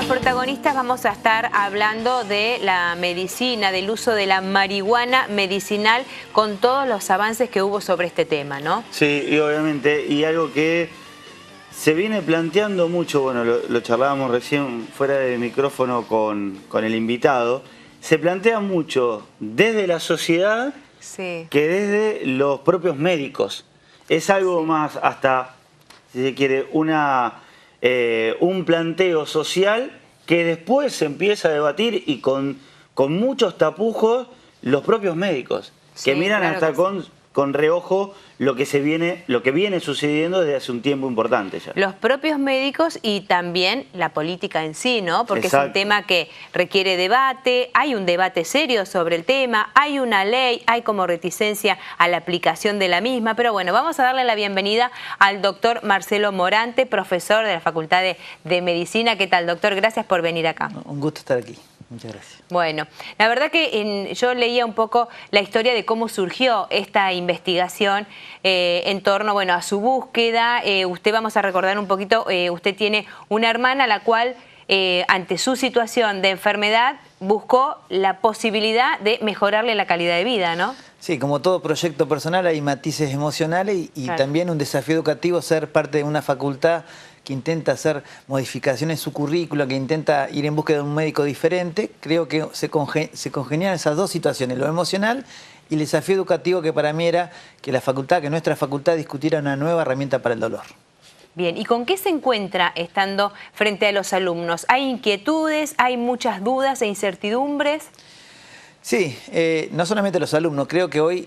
los protagonistas vamos a estar hablando de la medicina, del uso de la marihuana medicinal con todos los avances que hubo sobre este tema, ¿no? Sí, y obviamente, y algo que se viene planteando mucho, bueno, lo charlábamos recién fuera de micrófono con el invitado, se plantea mucho desde la sociedad Sí. que desde los propios médicos. Es algo más hasta, si se quiere, un planteo social que después se empieza a debatir y con muchos tapujos los propios médicos, que Sí, miran claro hasta que con reojo lo que viene sucediendo desde hace un tiempo importante ya. Los propios médicos y también la política en sí, ¿no? Porque Exacto. es un tema que requiere debate, hay un debate serio sobre el tema, hay una ley, hay como reticencia a la aplicación de la misma, pero bueno, vamos a darle la bienvenida al doctor Marcelo Morante, profesor de la Facultad de Medicina. ¿Qué tal, doctor? Gracias por venir acá. Un gusto estar aquí. Muchas gracias. Bueno, la verdad que yo leía un poco la historia de cómo surgió esta investigación en torno, bueno, a su búsqueda. Usted, vamos a recordar un poquito, usted tiene una hermana a la cual, ante su situación de enfermedad, buscó la posibilidad de mejorarle la calidad de vida, ¿no? Sí, como todo proyecto personal hay matices emocionales y Claro. también un desafío educativo ser parte de una facultad que intenta hacer modificaciones en su currícula, que intenta ir en búsqueda de un médico diferente. Creo que se congenian esas dos situaciones, lo emocional y el desafío educativo, que para mí era que nuestra facultad discutiera una nueva herramienta para el dolor. Bien, ¿y con qué se encuentra estando frente a los alumnos? ¿Hay inquietudes, hay muchas dudas e incertidumbres? Sí, no solamente los alumnos, creo que hoy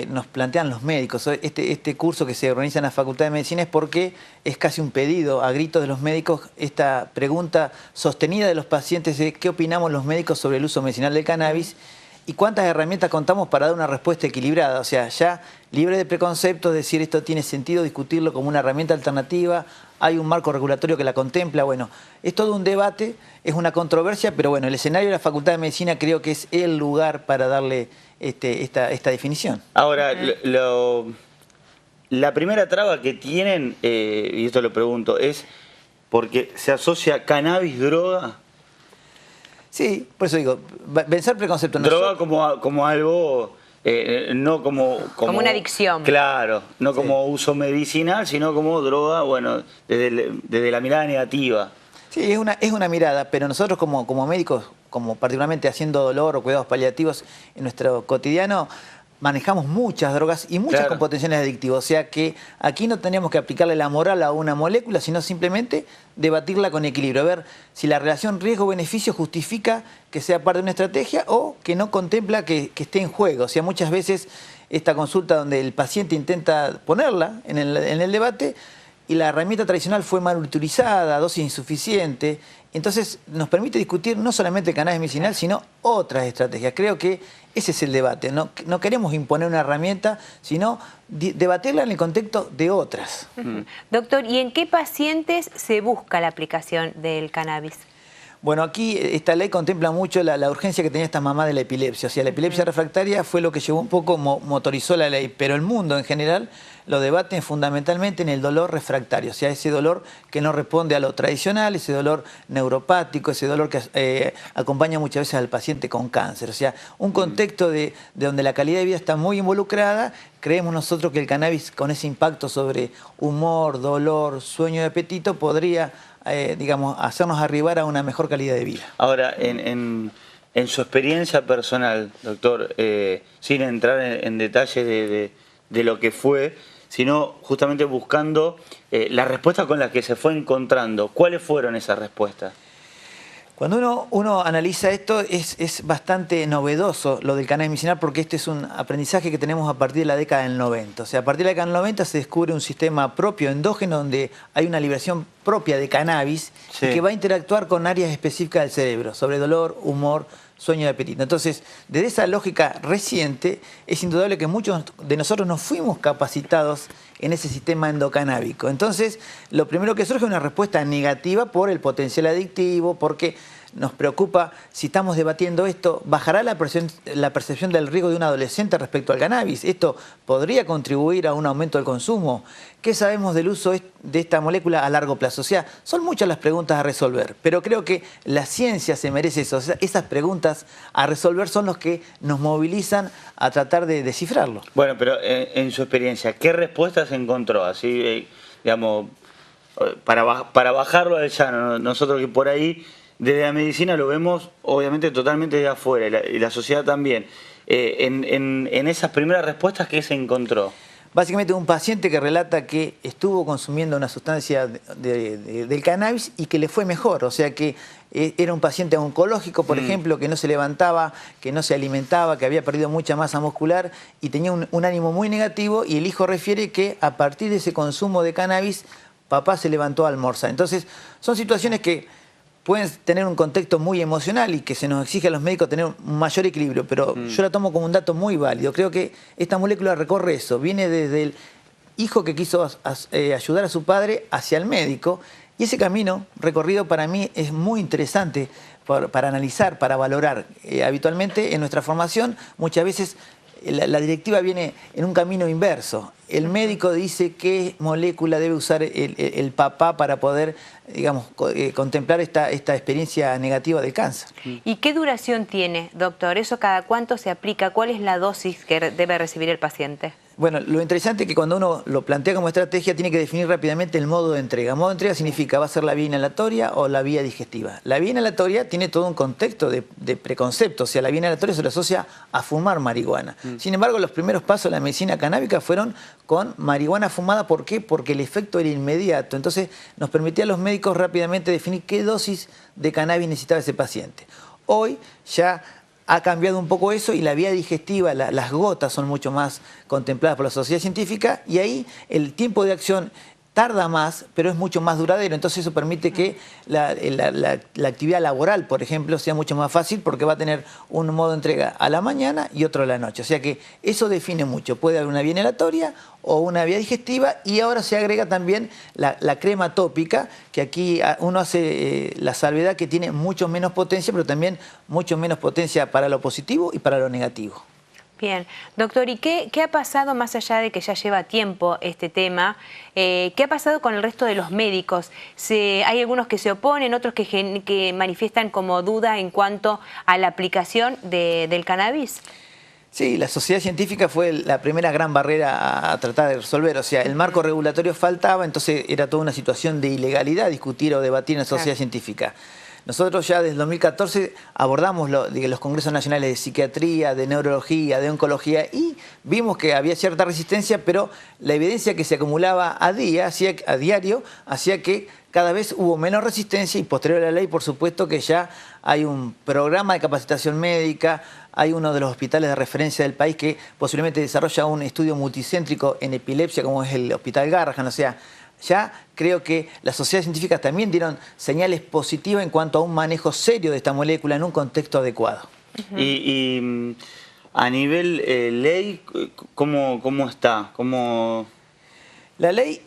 nos plantean los médicos. Este curso que se organiza en la Facultad de Medicina es porque es casi un pedido a gritos de los médicos, esta pregunta sostenida de los pacientes de qué opinamos los médicos sobre el uso medicinal del cannabis y cuántas herramientas contamos para dar una respuesta equilibrada. O sea, ya libre de preconceptos, decir esto tiene sentido, discutirlo como una herramienta alternativa, hay un marco regulatorio que la contempla. Bueno, es todo un debate, es una controversia, pero bueno, el escenario de la Facultad de Medicina creo que es el lugar para darle esta definición. Ahora, la primera traba que tienen, y esto lo pregunto, es porque se asocia cannabis-droga. Sí, por eso digo, vencer preconceptos. Droga como algo, no como una adicción. Claro, no Sí. como uso medicinal, sino como droga, bueno, desde la mirada negativa. Sí, es una mirada, pero nosotros como médicos, como particularmente haciendo dolor o cuidados paliativos en nuestro cotidiano, manejamos muchas drogas y muchas Claro. con potenciales adictivos. O sea que aquí no tenemos que aplicarle la moral a una molécula, sino simplemente debatirla con equilibrio. A ver si la relación riesgo-beneficio justifica que sea parte de una estrategia o que no contempla que esté en juego. O sea, muchas veces esta consulta donde el paciente intenta ponerla en el debate y la herramienta tradicional fue mal utilizada, dosis insuficiente. Entonces nos permite discutir no solamente el cannabis medicinal, sino otras estrategias. Creo que ese es el debate. No queremos imponer una herramienta, sino debatirla en el contexto de otras. Doctor, ¿y en qué pacientes se busca la aplicación del cannabis? Bueno, aquí esta ley contempla mucho la urgencia que tenía esta mamá de la epilepsia. O sea, la epilepsia refractaria fue lo que llevó un poco, motorizó la ley, pero el mundo en general lo debaten fundamentalmente en el dolor refractario. O sea, ese dolor que no responde a lo tradicional, ese dolor neuropático, ese dolor que acompaña muchas veces al paciente con cáncer. O sea, un contexto de donde la calidad de vida está muy involucrada. Creemos nosotros que el cannabis, con ese impacto sobre humor, dolor, sueño y apetito, podría digamos, hacernos arribar a una mejor calidad de vida. Ahora, en su experiencia personal, doctor, sin entrar en detalles de lo que fue, sino justamente buscando las respuestas con las que se fue encontrando, ¿cuáles fueron esas respuestas? Cuando uno analiza esto, es bastante novedoso lo del cannabis medicinal porque este es un aprendizaje que tenemos a partir de la década del 90. O sea, a partir de la década del 90 se descubre un sistema propio, endógeno, donde hay una liberación propia de cannabis Sí. y que va a interactuar con áreas específicas del cerebro, sobre dolor, humor, sueño y apetito. Entonces, desde esa lógica reciente, es indudable que muchos de nosotros nos fuimos capacitados en ese sistema endocanábico. Entonces, lo primero que surge es una respuesta negativa por el potencial adictivo, porque nos preocupa si estamos debatiendo esto, ¿bajará la percepción del riesgo de un adolescente respecto al cannabis? ¿Esto podría contribuir a un aumento del consumo? ¿Qué sabemos del uso de esta molécula a largo plazo? O sea, son muchas las preguntas a resolver, pero creo que la ciencia se merece eso. O sea, esas preguntas a resolver son los que nos movilizan a tratar de descifrarlo. Bueno, pero en su experiencia, ¿qué respuestas encontró? Así, digamos, para bajarlo al llano, nosotros que por ahí desde la medicina lo vemos obviamente totalmente de afuera y la sociedad también. En esas primeras respuestas, ¿qué se encontró? Básicamente un paciente que relata que estuvo consumiendo una sustancia del cannabis y que le fue mejor. O sea que era un paciente oncológico, por ejemplo, que no se levantaba, que no se alimentaba, que había perdido mucha masa muscular y tenía un ánimo muy negativo, y el hijo refiere que a partir de ese consumo de cannabis, papá se levantó a almorzar. Entonces son situaciones que pueden tener un contexto muy emocional y que se nos exige a los médicos tener un mayor equilibrio, pero yo la tomo como un dato muy válido. Creo que esta molécula recorre eso, viene desde el hijo que quiso ayudar a su padre hacia el médico, y ese camino recorrido para mí es muy interesante para analizar, para valorar. Habitualmente en nuestra formación muchas veces la directiva viene en un camino inverso. El médico dice qué molécula debe usar el papá para poder, digamos, contemplar esta experiencia negativa del cáncer. ¿Y qué duración tiene, doctor? ¿Eso cada cuánto se aplica? ¿Cuál es la dosis que debe recibir el paciente? Bueno, lo interesante es que cuando uno lo plantea como estrategia tiene que definir rápidamente el modo de entrega. Modo de entrega significa, ¿va a ser la vía inhalatoria o la vía digestiva? La vía inhalatoria tiene todo un contexto de preconcepto, o sea, la vía inhalatoria se le asocia a fumar marihuana. Sin embargo, los primeros pasos de la medicina canábica fueron con marihuana fumada. ¿Por qué? Porque el efecto era inmediato. Entonces nos permitía a los médicos rápidamente definir qué dosis de cannabis necesitaba ese paciente. Hoy ya ha cambiado un poco eso, y la vía digestiva, las gotas son mucho más contempladas por la sociedad científica, y ahí el tiempo de acción tarda más, pero es mucho más duradero. Entonces eso permite que la actividad laboral, por ejemplo, sea mucho más fácil, porque va a tener un modo de entrega a la mañana y otro a la noche. O sea que eso define mucho. Puede haber una vía inhalatoria o una vía digestiva, y ahora se agrega también la crema tópica, que aquí uno hace la salvedad que tiene mucho menos potencia, pero también mucho menos potencia para lo positivo y para lo negativo. Bien, doctor, ¿y qué ha pasado, más allá de que ya lleva tiempo este tema, qué ha pasado con el resto de los médicos? Hay algunos que se oponen, otros que manifiestan como duda en cuanto a la aplicación del cannabis? Sí, la sociedad científica fue la primera gran barrera a tratar de resolver. O sea, el marco regulatorio faltaba, entonces era toda una situación de ilegalidad discutir o debatir en la sociedad científica. Nosotros ya desde 2014 abordamos los congresos nacionales de psiquiatría, de neurología, de oncología, y vimos que había cierta resistencia, pero la evidencia que se acumulaba a diario hacía que cada vez hubo menos resistencia, y posterior a la ley, por supuesto que ya hay un programa de capacitación médica, hay uno de los hospitales de referencia del país que posiblemente desarrolla un estudio multicéntrico en epilepsia, como es el Hospital Garrahan. O sea, ya creo que las sociedades científicas también dieron señales positivas en cuanto a un manejo serio de esta molécula en un contexto adecuado. Y a nivel ley, ¿cómo está? La ley,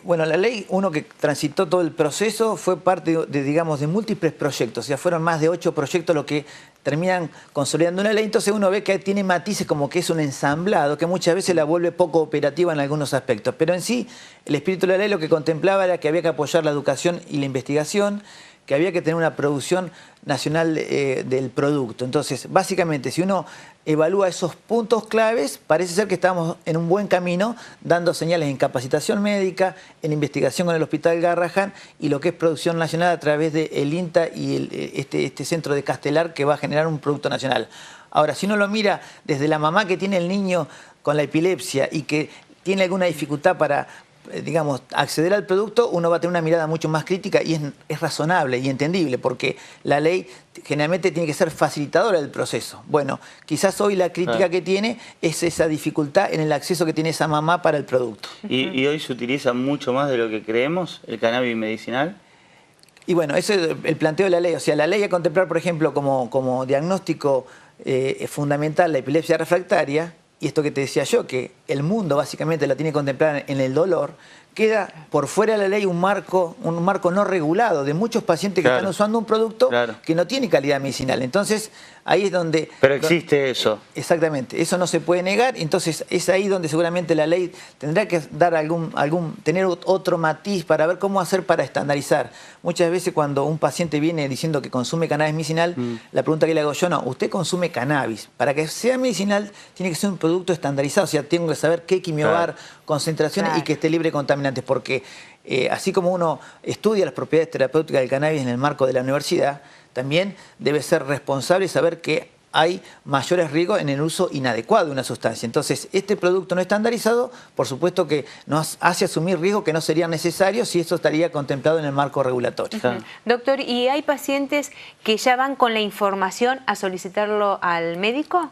la ley, uno que transitó todo el proceso, fue parte de múltiples proyectos. O sea, fueron más de 8 proyectos los que terminan consolidando una ley. Entonces uno ve que tiene matices, como que es un ensamblado, que muchas veces la vuelve poco operativa en algunos aspectos. Pero en sí, el espíritu de la ley lo que contemplaba era que había que apoyar la educación y la investigación, que había que tener una producción nacional del producto. Entonces, básicamente, si uno evalúa esos puntos claves, parece ser que estamos en un buen camino, dando señales en capacitación médica, en investigación con el Hospital Garrahan, y lo que es producción nacional a través del INTA y este centro de Castelar, que va a generar un producto nacional. Ahora, si uno lo mira desde la mamá que tiene el niño con la epilepsia y que tiene alguna dificultad para, acceder al producto, uno va a tener una mirada mucho más crítica, y es razonable y entendible, porque la ley generalmente tiene que ser facilitadora del proceso. Bueno, quizás hoy la crítica que tiene es esa dificultad en el acceso que tiene esa mamá para el producto. ¿Y hoy se utiliza mucho más de lo que creemos el cannabis medicinal? Y bueno, ese es el planteo de la ley. O sea, la ley a contemplar, por ejemplo, como diagnóstico fundamental la epilepsia refractaria. Y esto que te decía yo, que el mundo básicamente la tiene contemplada en el dolor, queda por fuera de la ley un marco no regulado de muchos pacientes que están usando un producto que no tiene calidad medicinal. Entonces, ahí es donde... Pero existe eso. Exactamente, eso no se puede negar, entonces es ahí donde seguramente la ley tendrá que dar tener otro matiz para ver cómo hacer para estandarizar. Muchas veces cuando un paciente viene diciendo que consume cannabis medicinal, la pregunta que le hago yo, no, usted consume cannabis. Para que sea medicinal tiene que ser un producto estandarizado, o sea, tengo que saber qué quimiobar, concentraciones y que esté libre de contaminantes, porque así como uno estudia las propiedades terapéuticas del cannabis en el marco de la universidad, también debe ser responsable saber que hay mayores riesgos en el uso inadecuado de una sustancia. Entonces, este producto no estandarizado, por supuesto que nos hace asumir riesgos que no serían necesarios si esto estaría contemplado en el marco regulatorio. Doctor, ¿y hay pacientes que ya van con la información a solicitarlo al médico?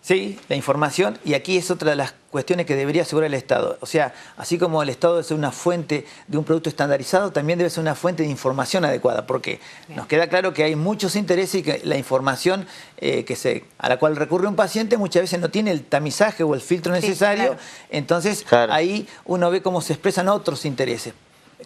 Sí, la información, y aquí es otra de las cuestiones que debería asegurar el Estado. O sea, así como el Estado debe ser una fuente de un producto estandarizado, también debe ser una fuente de información adecuada, porque nos queda claro que hay muchos intereses y que la información a la cual recurre un paciente muchas veces no tiene el tamizaje o el filtro necesario, entonces ahí uno ve cómo se expresan otros intereses.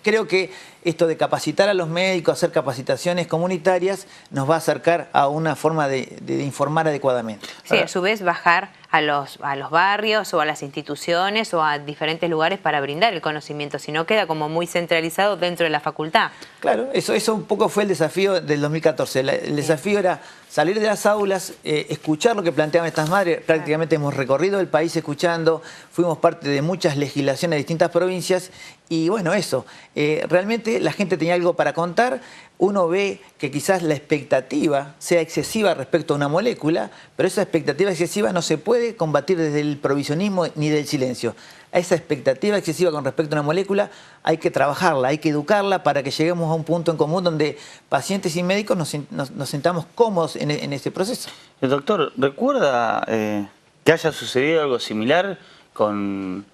Creo que esto de capacitar a los médicos, hacer capacitaciones comunitarias, nos va a acercar a una forma de informar adecuadamente. Sí, a su vez bajar a los barrios o a las instituciones o a diferentes lugares para brindar el conocimiento, si no queda como muy centralizado dentro de la facultad. Claro, eso un poco fue el desafío del 2014. El desafío era salir de las aulas, escuchar lo que planteaban estas madres. Prácticamente hemos recorrido el país escuchando, fuimos parte de muchas legislaciones de distintas provincias y bueno, eso, realmente la gente tenía algo para contar. Uno ve que quizás la expectativa sea excesiva respecto a una molécula, pero esa expectativa excesiva no se puede combatir desde el provisionismo ni del silencio. A esa expectativa excesiva con respecto a una molécula hay que trabajarla, hay que educarla para que lleguemos a un punto en común donde pacientes y médicos nos sintamos cómodos en ese proceso. El doctor, ¿recuerda que haya sucedido algo similar con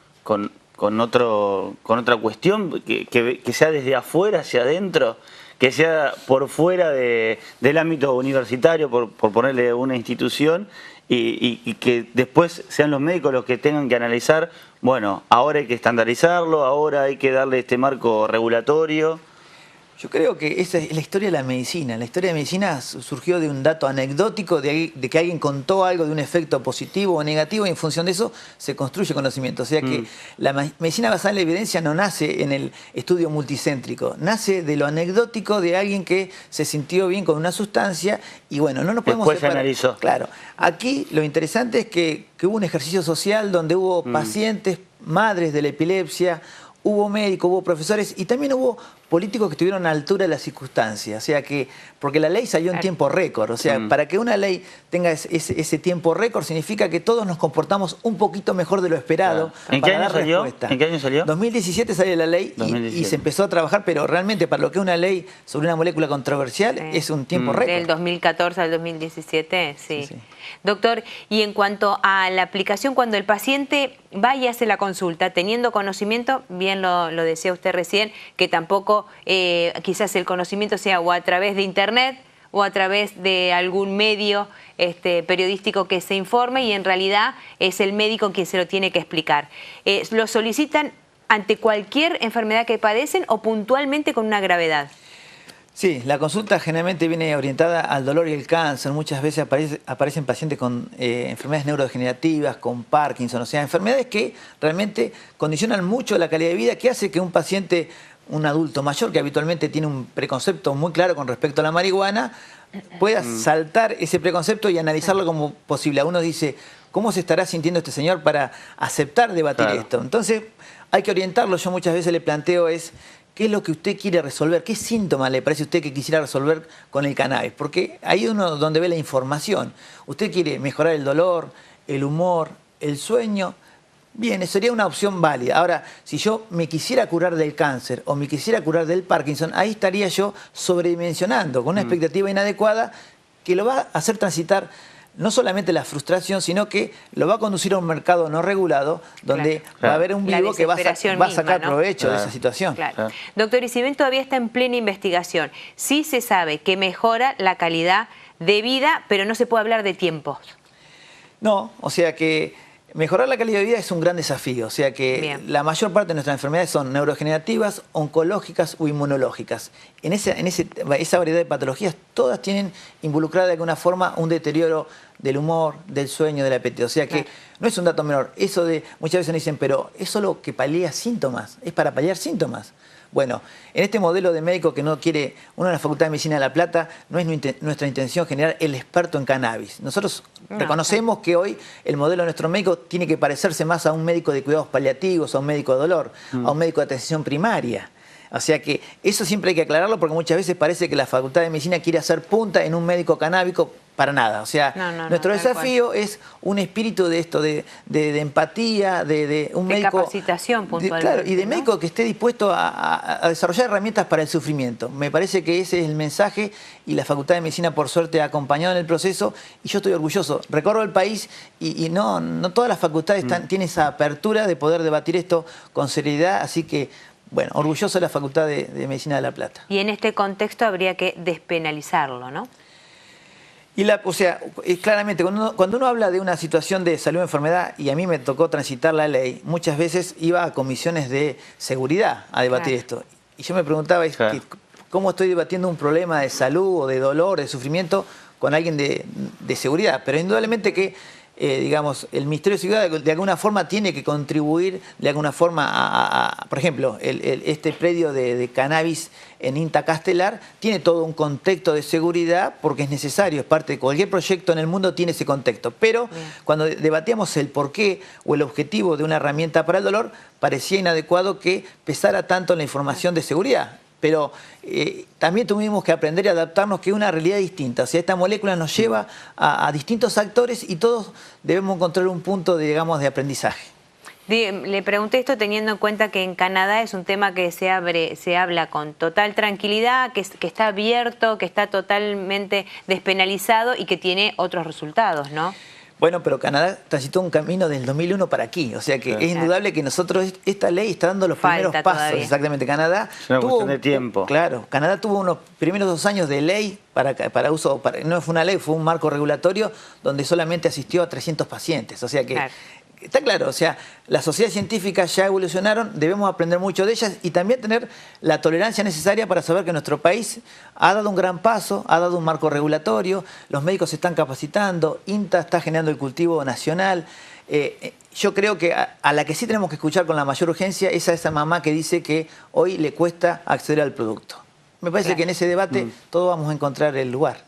otra cuestión, que sea desde afuera hacia adentro, que sea por fuera del ámbito universitario, por ponerle una institución, y que después sean los médicos los que tengan que analizar, bueno, ahora hay que estandarizarlo, ahora hay que darle este marco regulatorio? Yo creo que esa es la historia de la medicina. La historia de la medicina surgió de un dato anecdótico de que alguien contó algo de un efecto positivo o negativo y en función de eso se construye conocimiento. O sea que la medicina basada en la evidencia no nace en el estudio multicéntrico, nace de lo anecdótico de alguien que se sintió bien con una sustancia y bueno, no nos podemos separar. Después se analizó. Claro. Aquí lo interesante es que hubo un ejercicio social donde hubo pacientes, madres de la epilepsia, hubo médicos, hubo profesores y también hubo políticos que estuvieron a la altura de las circunstancias. O sea que, porque la ley salió en tiempo récord. O sea, para que una ley tenga ese tiempo récord significa que todos nos comportamos un poquito mejor de lo esperado. ¿En qué año salió? ¿En qué año salió? 2017 salió la ley y se empezó a trabajar, pero realmente para lo que es una ley sobre una molécula controversial es un tiempo récord. Del 2014 al 2017, sí. Doctor, y en cuanto a la aplicación, cuando el paciente va y hace la consulta, teniendo conocimiento, bien lo decía usted recién, que tampoco quizás el conocimiento sea o a través de internet o a través de algún medio periodístico que se informe y en realidad es el médico quien se lo tiene que explicar. ¿Lo solicitan ante cualquier enfermedad que padecen o puntualmente con una gravedad? Sí, la consulta generalmente viene orientada al dolor y el cáncer. Muchas veces aparecen pacientes con enfermedades neurodegenerativas, con Parkinson, o sea, enfermedades que realmente condicionan mucho la calidad de vida, que hace que un paciente, un adulto mayor que habitualmente tiene un preconcepto muy claro con respecto a la marihuana, pueda saltar ese preconcepto y analizarlo como posible. Uno dice, ¿cómo se estará sintiendo este señor para aceptar debatir esto? Entonces, hay que orientarlo. Yo muchas veces le planteo ¿qué es lo que usted quiere resolver? ¿Qué síntoma le parece a usted que quisiera resolver con el cannabis? Porque ahí uno donde ve la información. Usted quiere mejorar el dolor, el humor, el sueño. Bien, sería una opción válida. Ahora, si yo me quisiera curar del cáncer o me quisiera curar del Parkinson, ahí estaría yo sobredimensionando con una expectativa inadecuada que lo va a hacer transitar no solamente la frustración, sino que lo va a conducir a un mercado no regulado donde va a haber un vivo que va a sacar provecho de esa situación. Doctor, y si bien todavía está en plena investigación, sí se sabe que mejora la calidad de vida, pero no se puede hablar de tiempos. No, o sea que Mejorar la calidad de vida es un gran desafío, o sea que Bien. la mayor parte de nuestras enfermedades son neurodegenerativas, oncológicas o inmunológicas. Esa variedad de patologías todas tienen involucrada de alguna forma un deterioro del humor, del sueño, del apetito. O sea que no es un dato menor. Eso de, muchas veces nos dicen, pero es solo que palía síntomas, es para paliar síntomas. Bueno, en este modelo de médico que no quiere, uno en la Facultad de Medicina de La Plata, no es nuestra intención generar el experto en cannabis. Nosotros reconocemos que hoy el modelo de nuestro médico tiene que parecerse más a un médico de cuidados paliativos, a un médico de dolor, a un médico de atención primaria. O sea que eso siempre hay que aclararlo porque muchas veces parece que la Facultad de Medicina quiere hacer punta en un médico canábico. Para nada, o sea, nuestro desafío es un espíritu de esto, de empatía, de un médico... De capacitación puntualmente. Claro, y de médico que esté dispuesto a desarrollar herramientas para el sufrimiento. Me parece que ese es el mensaje y la Facultad de Medicina, por suerte, ha acompañado en el proceso y yo estoy orgulloso. Recorro el país y no todas las facultades tienen esa apertura de poder debatir esto con seriedad, así que... Bueno, orgulloso de la Facultad de Medicina de La Plata. Y en este contexto habría que despenalizarlo, ¿no? O sea, claramente, cuando uno habla de una situación de salud o enfermedad, y a mí me tocó transitar la ley, muchas veces iba a comisiones de seguridad a debatir esto. Y yo me preguntaba, ¿cómo estoy debatiendo un problema de salud o de dolor, de sufrimiento, con alguien de seguridad? Pero indudablemente que, digamos, el Ministerio de Seguridad de alguna forma tiene que contribuir de alguna forma por ejemplo, este predio de cannabis en INTA Castelar tiene todo un contexto de seguridad porque es necesario, es parte de cualquier proyecto en el mundo tiene ese contexto. Pero cuando debatíamos el porqué o el objetivo de una herramienta para el dolor, parecía inadecuado que pesara tanto en la información de seguridad. Pero también tuvimos que aprender y adaptarnos que es una realidad distinta. O sea, esta molécula nos lleva a distintos actores y todos debemos encontrar un punto, digamos, de aprendizaje. Le pregunté esto teniendo en cuenta que en Canadá es un tema que se habla con total tranquilidad, que está abierto, que está totalmente despenalizado y que tiene otros resultados, ¿no? Bueno, pero Canadá transitó un camino del 2001 para aquí, o sea que es indudable que nosotros, esta ley está dando los primeros pasos. Todavía. Exactamente, Canadá es una cuestión de tiempo. Claro, Canadá tuvo unos primeros 2 años de ley para uso, no fue una ley, fue un marco regulatorio donde solamente asistió a 300 pacientes, o sea que... Está claro, o sea, las sociedades científicas ya evolucionaron, debemos aprender mucho de ellas y también tener la tolerancia necesaria para saber que nuestro país ha dado un gran paso, ha dado un marco regulatorio, los médicos se están capacitando, INTA está generando el cultivo nacional. Yo creo que a la que sí tenemos que escuchar con la mayor urgencia es a esa mamá que dice que hoy le cuesta acceder al producto. Me parece que en ese debate todos vamos a encontrar el lugar.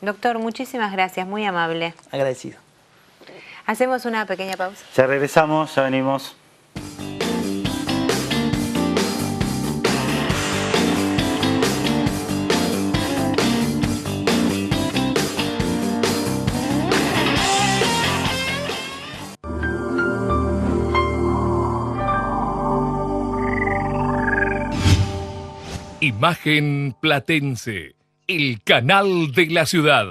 Doctor, muchísimas gracias, muy amable. Agradecido. Hacemos una pequeña pausa. Ya regresamos, ya venimos. Imagen Platense, el canal de la ciudad.